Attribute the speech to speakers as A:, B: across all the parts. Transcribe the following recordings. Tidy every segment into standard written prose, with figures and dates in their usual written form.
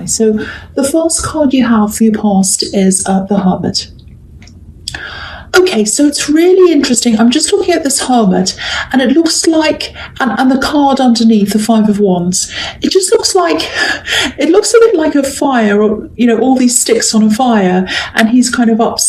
A: Gemini. So the first card you have for your past is the Hermit. Okay, so it's really interesting. I'm just looking at this Hermit, and it looks like, and the card underneath, the Five of Wands, it just looks like, it looks a bit like a fire, or, all these sticks on a fire, and he's kind of up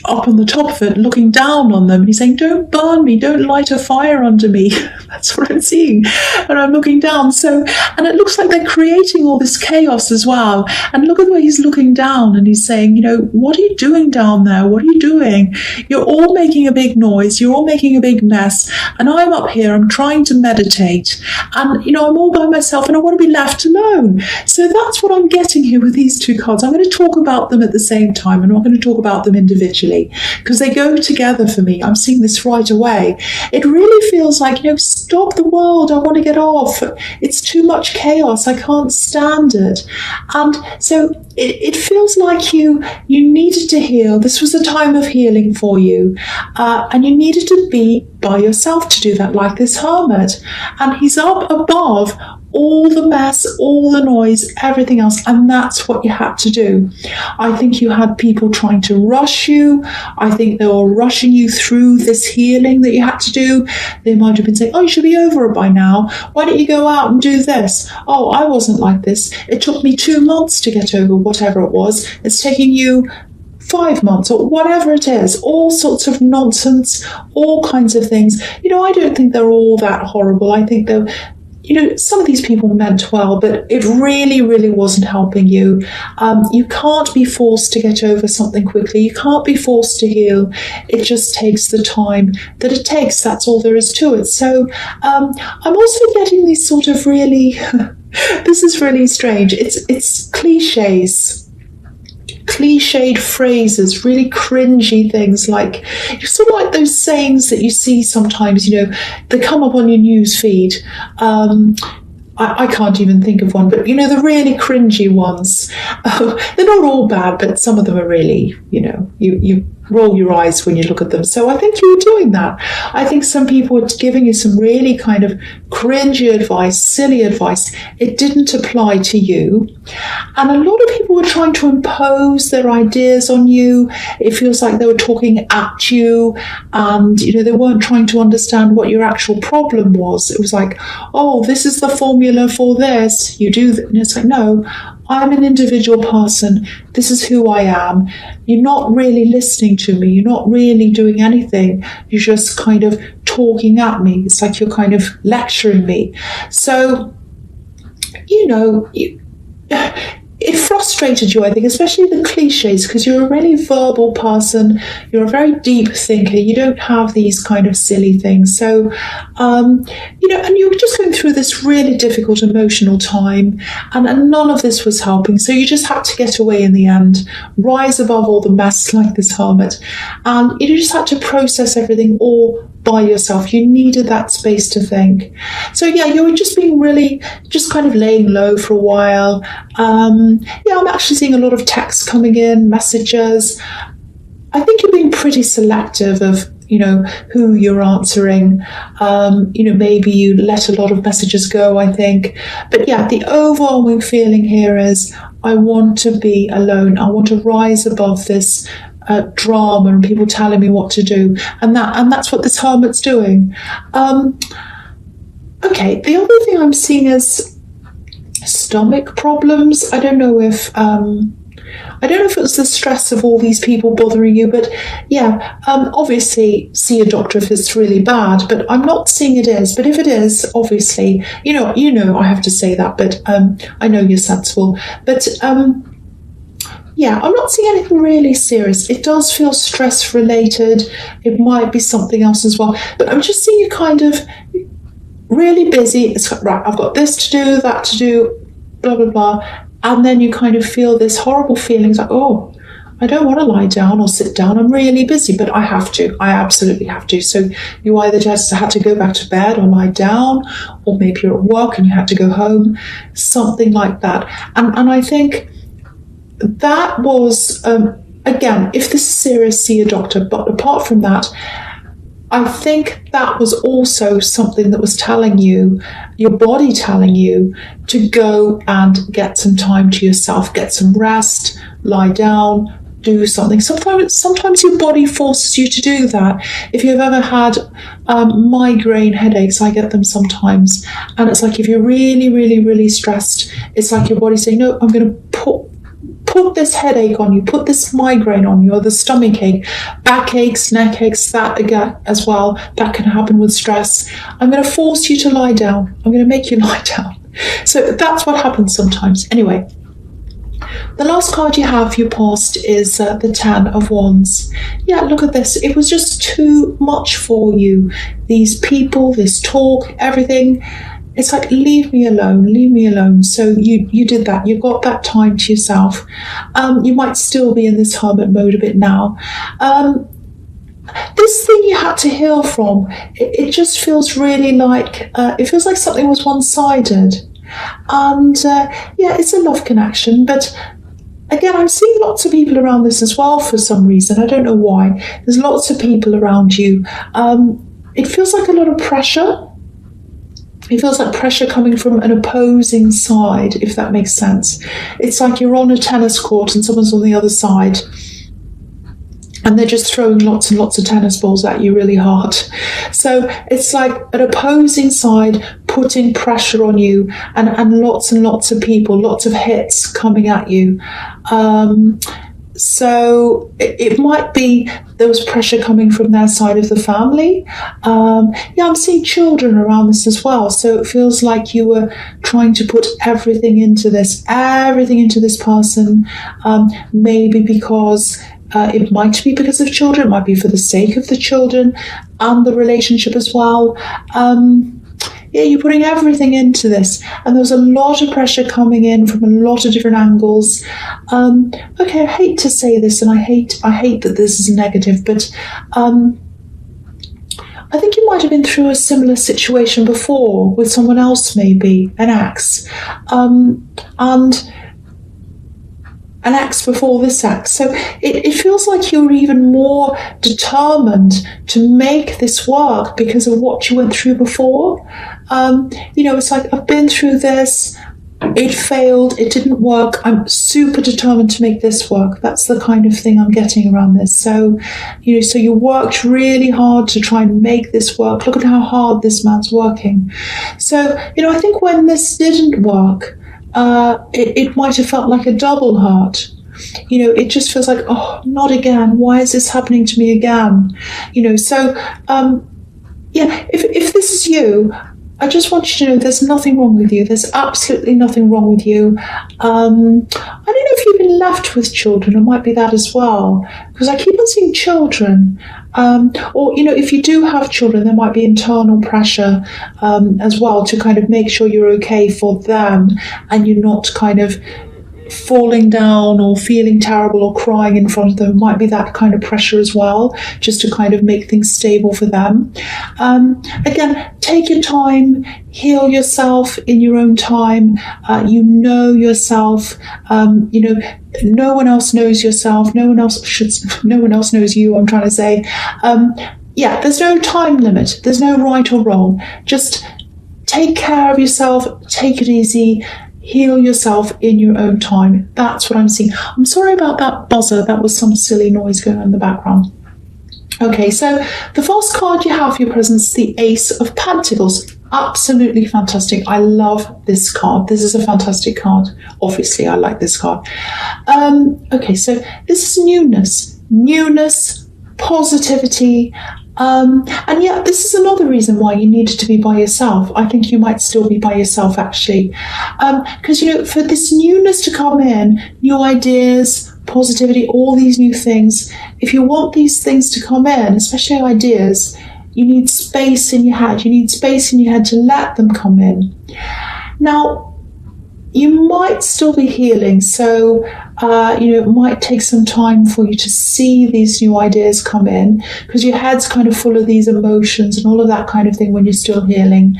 A: on the top of it, looking down on them, and he's saying, don't burn me, don't light a fire under me. That's what I'm seeing, and I'm looking down. So, and it looks like they're creating all this chaos as well, and look at the way he's looking down, and he's saying, what are you doing down there? What are you doing? You're all making a big noise, you're all making a big mess, and I'm up here, I'm trying to meditate, and I'm all by myself, and I want to be left alone. So that's what I'm getting here with these two cards. I'm going to talk about them at the same time. I'm not going to talk about them individually, because they go together for me. I'm seeing this right away. It really feels like, stop the world, I want to get off. It's too much chaos, I can't stand it. And so it feels like you needed to heal. This was a time of healing for you, and you needed to be by yourself to do that, like this Hermit. And he's up above all the mess, all the noise, everything else, and that's what you had to do. I think you had people trying to rush you. I think they were rushing you through this healing that you had to do. They might have been saying, you should be over it by now. Why don't you go out and do this? Oh, I wasn't like this. It took me 2 months to get over whatever it was. It's taking you 5 months, or whatever it is, all sorts of nonsense, all kinds of things. I don't think they're all that horrible. I think they're, some of these people meant well, but it really, really wasn't helping you. You can't be forced to get over something quickly. You can't be forced to heal. It just takes the time that it takes. That's all there is to it. So I'm also getting these sort of really, this is really strange. It's cliches. Cliched phrases, really cringy things, like sort of like those sayings that you see sometimes, they come up on your news feed. I can't even think of one, but the really cringy ones. They're not all bad, but some of them are really, you roll your eyes when you look at them. So I think you were doing that. I think some people were giving you some really kind of cringy advice, silly advice. It didn't apply to you. And a lot of people were trying to impose their ideas on you. It feels like they were talking at you, and, they weren't trying to understand what your actual problem was. It was like, oh, this is the formula for this. You do that. And it's like, no, I'm an individual person. This is who I am. You're not really listening to me. You're not really doing anything. You're just kind of talking at me. It's like you're kind of lecturing me. So, it frustrated you, I think, especially the cliches, because you're a really verbal person. You're a very deep thinker. You don't have these kind of silly things. So, and you were just going through this really difficult emotional time, and none of this was helping. So you just had to get away in the end, rise above all the mess like this Hermit, and you just had to process everything all by yourself. You needed that space to think. So yeah, you were just being really, just kind of laying low for a while. I'm actually seeing a lot of texts coming in, messages. I think you're being pretty selective of, who you're answering. Maybe you let a lot of messages go, I think. But yeah, the overwhelming feeling here is, I want to be alone. I want to rise above this drama and people telling me what to do, and that's what this Hermit's doing. Okay, the other thing I'm seeing is stomach problems. I don't know if it was the stress of all these people bothering you, but yeah, obviously see a doctor if it's really bad, but I'm not seeing it is. But if it is, obviously, I have to say that, but I know you're sensible. But yeah, I'm not seeing anything really serious. It does feel stress related. It might be something else as well, but I'm just seeing you kind of really busy. It's right, I've got this to do, that to do, blah, blah, blah. And then you kind of feel this horrible feelings like, oh, I don't want to lie down or sit down. I'm really busy, but I have to. I absolutely have to. So you either just had to go back to bed or lie down, or maybe you're at work and you had to go home, something like that. And I think that was, again, if this is serious, see a doctor. But apart from that, I think that was also something that was telling you, your body telling you, to go and get some time to yourself, get some rest, lie down, do something. Sometimes your body forces you to do that. If you've ever had migraine headaches, I get them sometimes, and it's like if you're really, really, really stressed, it's like your body's saying, no, I'm going to put this headache on you, put this migraine on you, or the stomach ache, back aches, neck aches, that again as well. That can happen with stress. I'm going to force you to lie down. I'm going to make you lie down. So that's what happens sometimes. Anyway, the last card you have for your past is the Ten of Wands. Yeah, look at this. It was just too much for you. These people, this talk, everything. It's like, leave me alone, leave me alone. So you did that. You got that time to yourself. You might still be in this hermit mode a bit now. This thing you had to heal from, it just feels really like, it feels like something was one-sided. And yeah, it's a love connection. But again, I'm seeing lots of people around this as well for some reason. I don't know why. There's lots of people around you. It feels like a lot of pressure. It feels like pressure coming from an opposing side, if that makes sense. It's like you're on a tennis court and someone's on the other side, and they're just throwing lots and lots of tennis balls at you really hard. So it's like an opposing side putting pressure on you, and lots of people, lots of hits coming at you. So it might be there was pressure coming from their side of the family. Yeah, I'm seeing children around this as well. So it feels like you were trying to put everything into this person, maybe because it might be because of children, it might be for the sake of the children and the relationship as well. Yeah, you're putting everything into this, and there was a lot of pressure coming in from a lot of different angles. Okay, I hate to say this, and I hate that this is negative, but I think you might have been through a similar situation before with someone else, maybe an ex, and an ex before this ex. So it feels like you're even more determined to make this work because of what you went through before. It's like, I've been through this, it failed, it didn't work, I'm super determined to make this work. That's the kind of thing I'm getting around this. So you worked really hard to try and make this work. Look at how hard this man's working. So, I think when this didn't work, it might have felt like a double hurt. It just feels like, oh, not again. Why is this happening to me again? So, yeah, if this is you, I just want you to know there's nothing wrong with you. There's absolutely nothing wrong with you. I don't know if you've been left with children. It might be that as well, because I keep on seeing children. Or, if you do have children, there might be internal pressure as well to kind of make sure you're okay for them and you're not kind of falling down or feeling terrible or crying in front of them. It might be that kind of pressure as well, just to kind of make things stable for them. Again, take your time, heal yourself in your own time. You know yourself. No one else knows yourself. No one else knows you, I'm trying to say. Yeah, there's no time limit. There's no right or wrong. Just take care of yourself. Take it easy. Heal yourself in your own time. That's what I'm seeing. I'm sorry about that buzzer. That was some silly noise going on in the background. Okay, so the first card you have for your presence, the Ace of Pentacles. Absolutely fantastic. I love this card. This is a fantastic card. Obviously, I like this card. Okay, so this is newness, positivity. And yeah, this is another reason why you needed to be by yourself. I think you might still be by yourself, actually. Because, for this newness to come in, new ideas, positivity, all these new things, if you want these things to come in, especially ideas, you need space in your head. You need space in your head to let them come in. Now, you might still be healing, so it might take some time for you to see these new ideas come in, because your head's kind of full of these emotions and all of that kind of thing when you're still healing.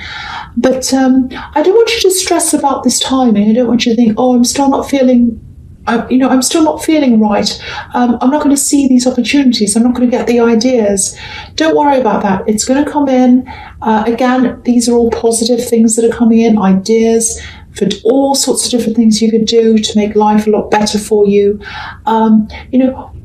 A: But I don't want you to stress about this timing. I don't want you to think, oh, I'm still not feeling I'm still not feeling right. I'm not going to see these opportunities. I'm not going to get the ideas. Don't worry about that. It's going to come in. Again, these are all positive things that are coming in, ideas for all sorts of different things you could do to make life a lot better for you.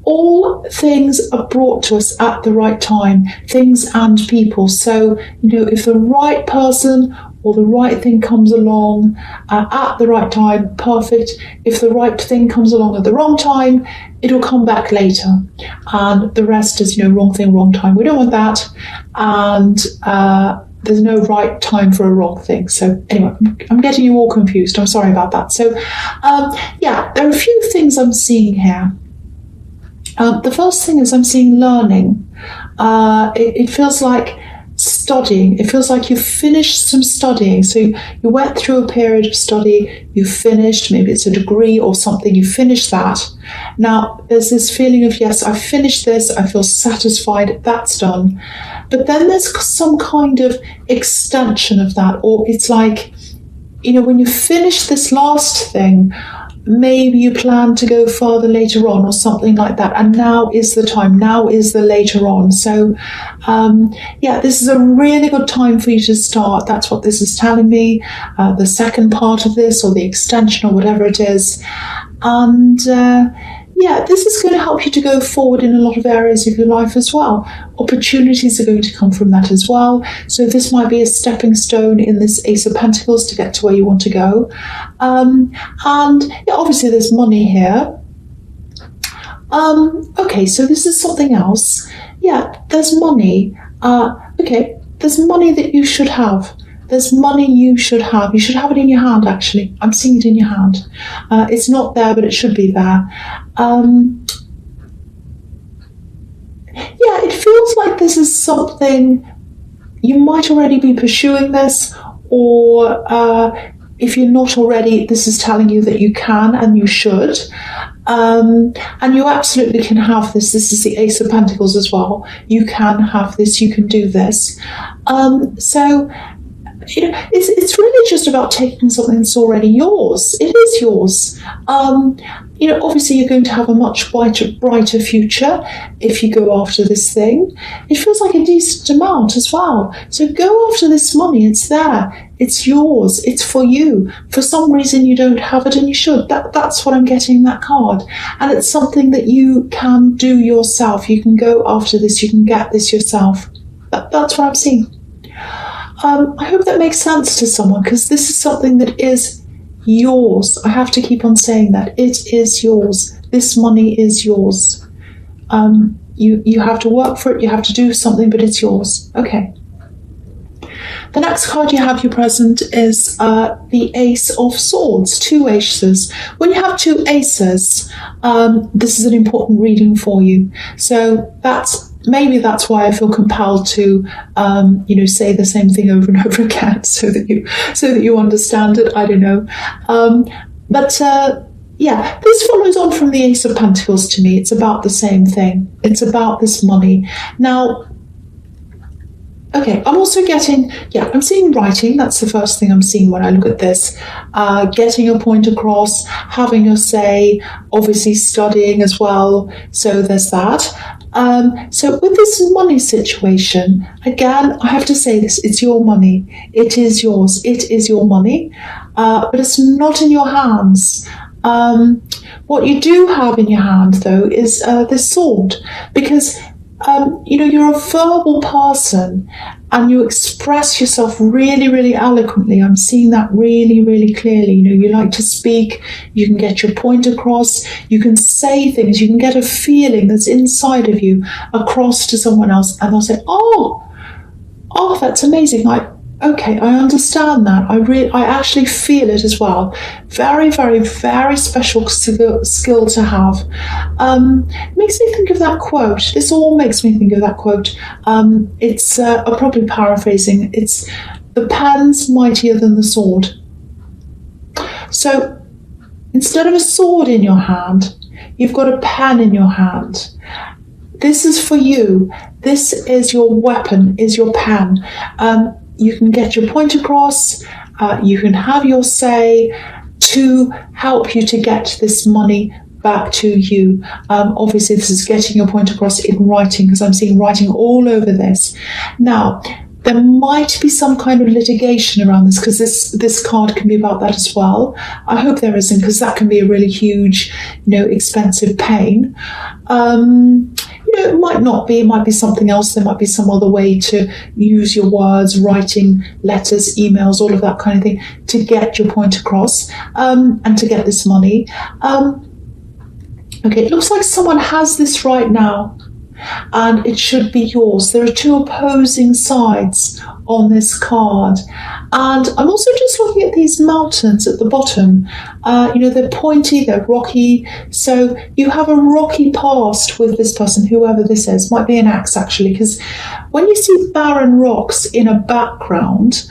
A: All things are brought to us at the right time, things and people. So, if the right person or the right thing comes along at the right time, perfect. If the right thing comes along at the wrong time, it'll come back later. And the rest is, wrong thing, wrong time. We don't want that. And there's no right time for a wrong thing. So anyway, I'm getting you all confused. I'm sorry about that. So there are a few things I'm seeing here. The first thing is I'm seeing learning. It feels like studying. It feels like you've finished some studying. So you went through a period of study, you finished, maybe it's a degree or something, you finished that. Now there's this feeling of, yes, I finished this, I feel satisfied, that's done. But then there's some kind of extension of that, or it's like, when you finish this last thing, maybe you plan to go further later on or something like that. And now is the time. Now is the later on. So, this is a really good time for you to start. That's what this is telling me. The second part of this or the extension or whatever it is. And this is going to help you to go forward in a lot of areas of your life as well. Opportunities are going to come from that as well. So this might be a stepping stone in this Ace of Pentacles to get to where you want to go. Obviously there's money here. Okay, so this is something else. Yeah, there's money. There's money that you should have. There's money you should have. You should have it in your hand, actually. I'm seeing it in your hand. It's not there, but it should be there. It feels like this is something you might already be pursuing this, or if you're not already, this is telling you that you can and you should. And you absolutely can have this. This is the Ace of Pentacles as well. You can have this. You can do this. It's really just about taking something that's already yours. It is yours. Obviously you're going to have a much brighter future if you go after this thing. It feels like a decent amount as well. So go after this money. It's there. It's yours. It's for you. For some reason you don't have it and you should. That's what I'm getting in that card. And it's something that you can do yourself. You can go after this. You can get this yourself. That's what I'm seeing. I hope that makes sense to someone, because this is something that is yours. I have to keep on saying that. It is yours. This money is yours. You have to work for it. You have to do something, but it's yours. Okay. The next card you have, your present, is the Ace of Swords, 2 aces. When you have 2 aces, this is an important reading for you. So maybe that's why I feel compelled to, say the same thing over and over again, so that you understand it. I don't know, this follows on from the Ace of Pentacles to me. It's about the same thing. It's about this money. Now, okay, I'm also getting, I'm seeing writing. That's the first thing I'm seeing when I look at this. Getting your point across, having your say, obviously studying as well. So there's that. So with this money situation, again, I have to say this, it's your money. It is yours. It is your money, but it's not in your hands. What you do have in your hand, though, is this sword, because you're a verbal person and you express yourself really, really eloquently. I'm seeing that really, really clearly. You like to speak, you can get your point across, you can say things, you can get a feeling that's inside of you across to someone else, and they'll say, oh, that's amazing. I understand that. I actually feel it as well. Very, very, very special skill to have. It makes me think of that quote. This all makes me think of that quote. I'm probably paraphrasing. It's, the pen's mightier than the sword. So instead of a sword in your hand, you've got a pen in your hand. This is for you. This is your weapon, is your pen. You can get your point across, you can have your say, to help you to get this money back to you. Obviously, this is getting your point across in writing, because I'm seeing writing all over this. Now, there might be some kind of litigation around this, because this card can be about that as well. I hope there isn't, because that can be a really huge, expensive pain. It might not be. It might be something else. There might be some other way to use your words, writing letters, emails, all of that kind of thing, to get your point across, and to get this money. Okay, it looks like someone has this right now, and it should be yours. There are two opposing sides on this card. And I'm also just looking at these mountains at the bottom. They're pointy, they're rocky. So you have a rocky past with this person, whoever this is. Might be an ex, actually, because when you see barren rocks in a background,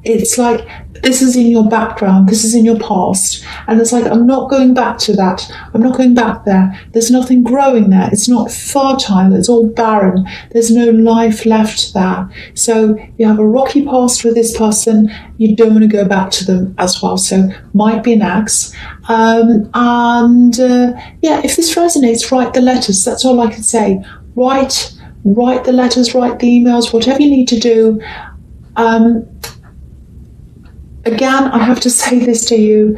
A: it's like this is in your background, this is in your past. And it's like, I'm not going back to that. I'm not going back there. There's nothing growing there. It's not fertile. It's all barren. There's no life left there. So you have a rocky past with this person. You don't want to go back to them as well. So might be an ex. If this resonates, write the letters. That's all I can say. Write the letters, write the emails, whatever you need to do. Again, I have to say this to you.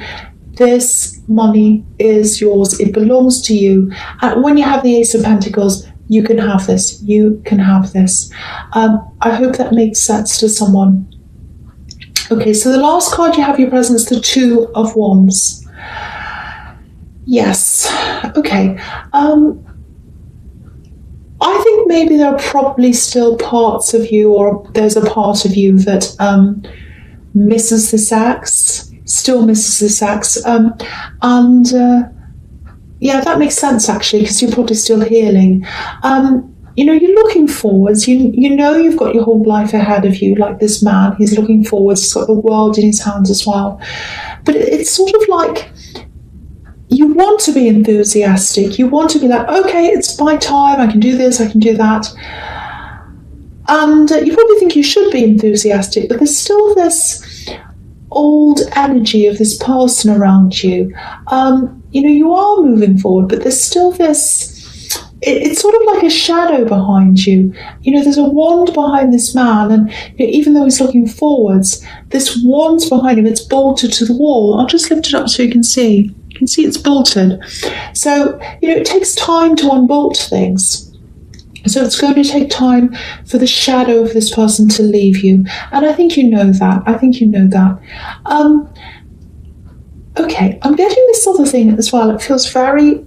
A: This money is yours. It belongs to you. And when you have the Ace of Pentacles, you can have this. You can have this. I hope that makes sense to someone. Okay, so the last card you have your presence, the Two of Wands. Yes. Okay. I think maybe there are probably still parts of you, or there's a part of you that misses this ex, still misses this ex. That makes sense, actually, because you're probably still healing. You're looking forwards. You've got your whole life ahead of you, like this man. He's looking forwards. He's got the world in his hands as well. But it's sort of like you want to be enthusiastic. You want to be like, okay, it's my time. I can do this. I can do that. And you probably think you should be enthusiastic, but there's still this old energy of this person around you. You are moving forward, but there's still this, it's sort of like a shadow behind you. There's a wand behind this man, and even though he's looking forwards, this wand's behind him. It's bolted to the wall. I'll just lift it up so you can see. You can see it's bolted. So, it takes time to unbolt things. So it's going to take time for the shadow of this person to leave you. And I think you know that. Okay, I'm getting this other thing as well. It feels very,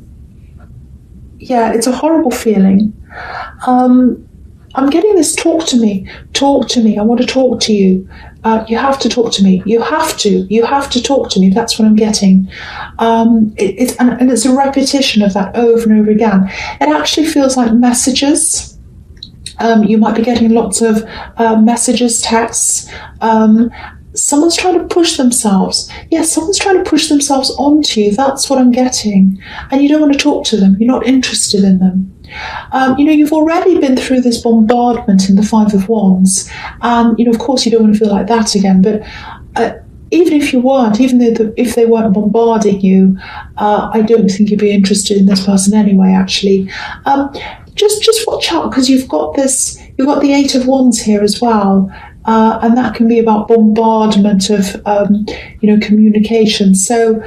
A: it's a horrible feeling. I'm getting this, talk to me. I want to talk to you. You have to talk to me. You have to talk to me. That's what I'm getting. It's a repetition of that over and over again. It actually feels like messages. You might be getting lots of messages, texts. Someone's trying to push themselves. Yes, someone's trying to push themselves onto you. That's what I'm getting. And you don't want to talk to them. You're not interested in them. You've already been through this bombardment in the Five of Wands. And, of course, you don't want to feel like that again. But even if you weren't, if they weren't bombarding you, I don't think you'd be interested in this person anyway, actually. Just watch out, because you've got the Eight of Wands here as well. And that can be about bombardment of, communication. So,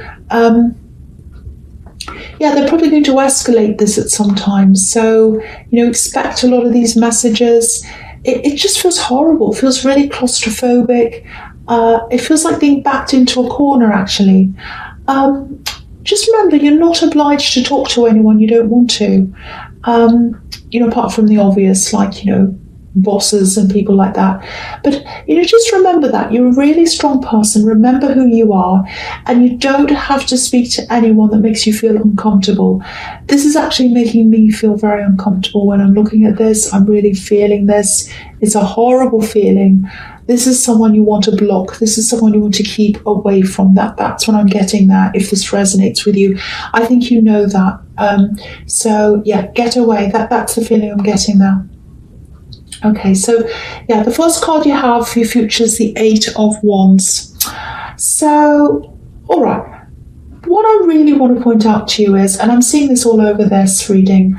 A: they're probably going to escalate this at some time. So, expect a lot of these messages. It just feels horrible. It feels really claustrophobic. It feels like being backed into a corner, actually. Just remember, you're not obliged to talk to anyone you don't want to. Apart from the obvious, like, bosses and people like that. But, just remember that you're a really strong person. Remember who you are, and you don't have to speak to anyone that makes you feel uncomfortable. This is actually making me feel very uncomfortable when I'm looking at this. I'm really feeling this. It's a horrible feeling. This is someone you want to block. This is someone you want to keep away from. That's what I'm getting there, if this resonates with you. I think you know that. Get away. That's the feeling I'm getting there. Okay, so the first card you have for your future is the Eight of Wands. So All right. What I really want to point out to you is, and I'm seeing this all over this reading,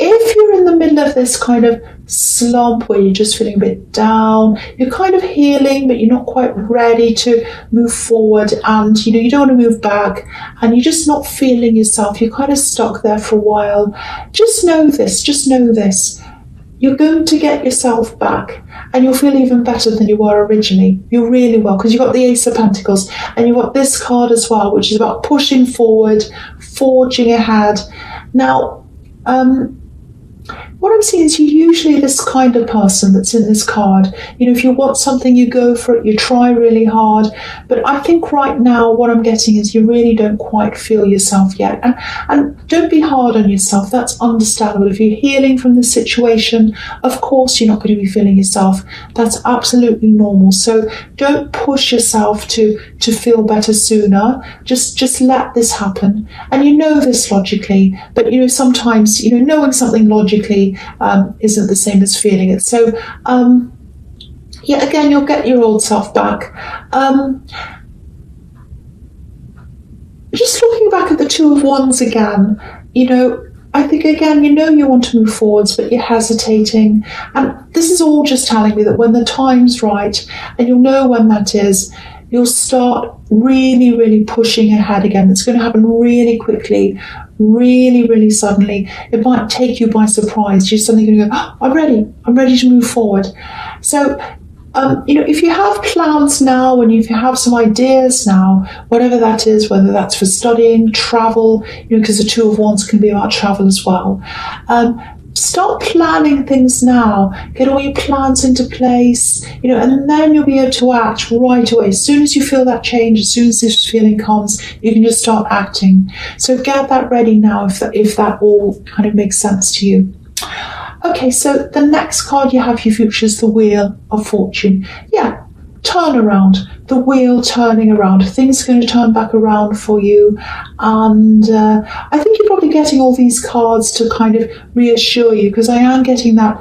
A: if you're in the middle of this kind of slump where you're just feeling a bit down, you're kind of healing, but you're not quite ready to move forward, and you don't want to move back, and you're just not feeling yourself, you're kind of stuck there for a while, just know this. You're going to get yourself back, and you'll feel even better than you were originally. You really will, because you've got the Ace of Pentacles, and you've got this card as well, which is about pushing forward, forging ahead. Now, what I'm seeing is you're usually this kind of person that's in this card. If you want something, you go for it, you try really hard. But I think right now what I'm getting is you really don't quite feel yourself yet. And don't be hard on yourself. That's understandable. If you're healing from the situation, of course you're not going to be feeling yourself. That's absolutely normal. So don't push yourself to feel better sooner. Just let this happen. And you know this logically, but sometimes knowing something logically isn't the same as feeling it. So again, you'll get your old self back. Just looking back at the Two of Wands again, I think again, you want to move forwards, but you're hesitating. And this is all just telling me that when the time's right, and you'll know when that is, you'll start really, really pushing ahead again. It's going to happen really quickly, really, really suddenly. It might take you by surprise. You're suddenly going to go, oh, I'm ready to move forward. So, if you have plans now, and if you have some ideas now, whatever that is, whether that's for studying, travel, because the Two of Wands can be about travel as well. Start planning things now. Get all your plans into place, and then you'll be able to act right away. As soon as you feel that change, as soon as this feeling comes, you can just start acting. So get that ready now if that all kind of makes sense to you. Okay, so the next card you have, your future, is the Wheel of Fortune. Yeah, turn around. The wheel turning around. Things are going to turn back around for you. And I think you're probably getting all these cards to kind of reassure you, because I am getting that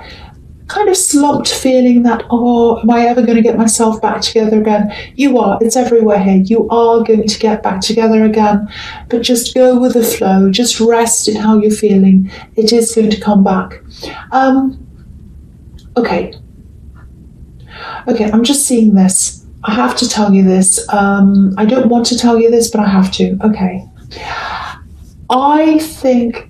A: kind of slumped feeling that, oh, am I ever going to get myself back together again? You are. It's everywhere here. You are going to get back together again. But just go with the flow. Just rest in how you're feeling. It is going to come back. Okay, I'm just seeing this. I have to tell you this. I don't want to tell you this, but I have to. Okay. I think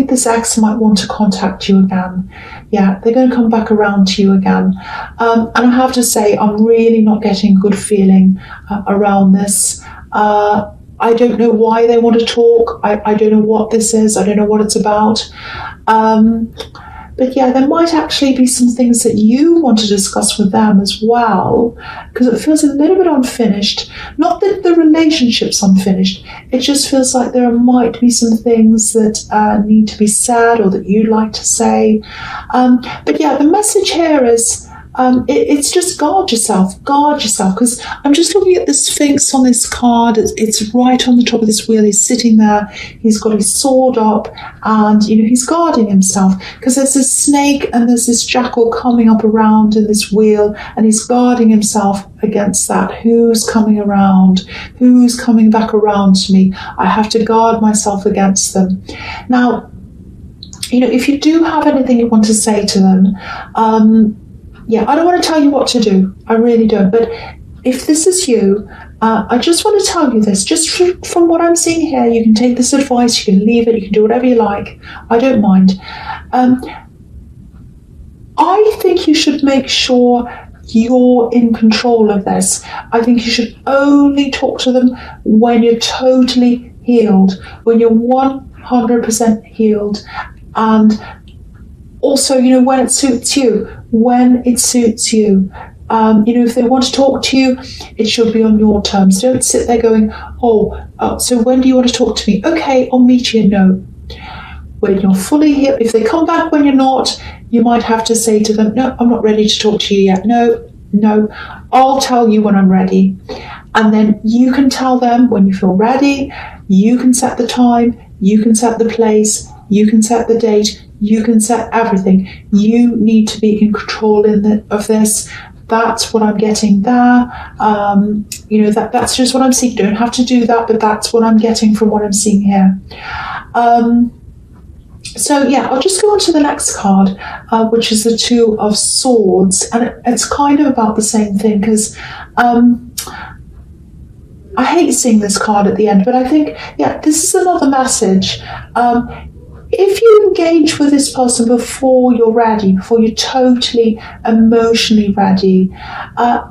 A: this ex might want to contact you again. Yeah, they're going to come back around to you again. And I have to say, I'm really not getting a good feeling around this. I don't know why they want to talk. I don't know what this is. I don't know what it's about. But yeah, there might actually be some things that you want to discuss with them as well, because it feels a little bit unfinished. Not that the relationship's unfinished, it just feels like there might be some things that need to be said, or that you'd like to say. But yeah, the message here is, it's just guard yourself, because I'm just looking at the Sphinx on this card. It's right on the top of this wheel. He's sitting there, he's got his sword up, and he's guarding himself, because there's this snake and there's this jackal coming up around in this wheel, and he's guarding himself against that. Who's coming around? Who's coming back around to me? I have to guard myself against them. Now, if you do have anything you want to say to them, yeah, I don't want to tell you what to do. I really don't. But if this is you, I just want to tell you this. Just from what I'm seeing here, you can take this advice, you can leave it, you can do whatever you like. I don't mind. I think you should make sure you're in control of this. I think you should only talk to them when you're totally healed, when you're 100% healed. And also, when it suits you. If they want to talk to you, it should be on your terms. Don't sit there going, so when do you want to talk to me? Okay, I'll meet you. No. When you're fully healed, if they come back when you're not, you might have to say to them, no, I'm not ready to talk to you yet. No, I'll tell you when I'm ready. And then you can tell them when you feel ready. You can set the time, you can set the place, you can set the date, you can set everything. You need to be in control of this. That's what I'm getting there. You know, that's just what I'm seeing. You don't have to do that, but that's what I'm getting from what I'm seeing here. So yeah, I'll just go on to the next card, which is the Two of Swords, and it's kind of about the same thing, because I hate seeing this card at the end, but I think, yeah, this is another message. If you engage with this person before you're ready, before you're totally emotionally ready,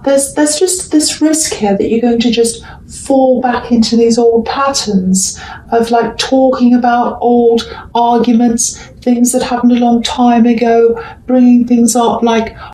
A: there's just this risk here that you're going to just fall back into these old patterns of like talking about old arguments, things that happened a long time ago, bringing things up like,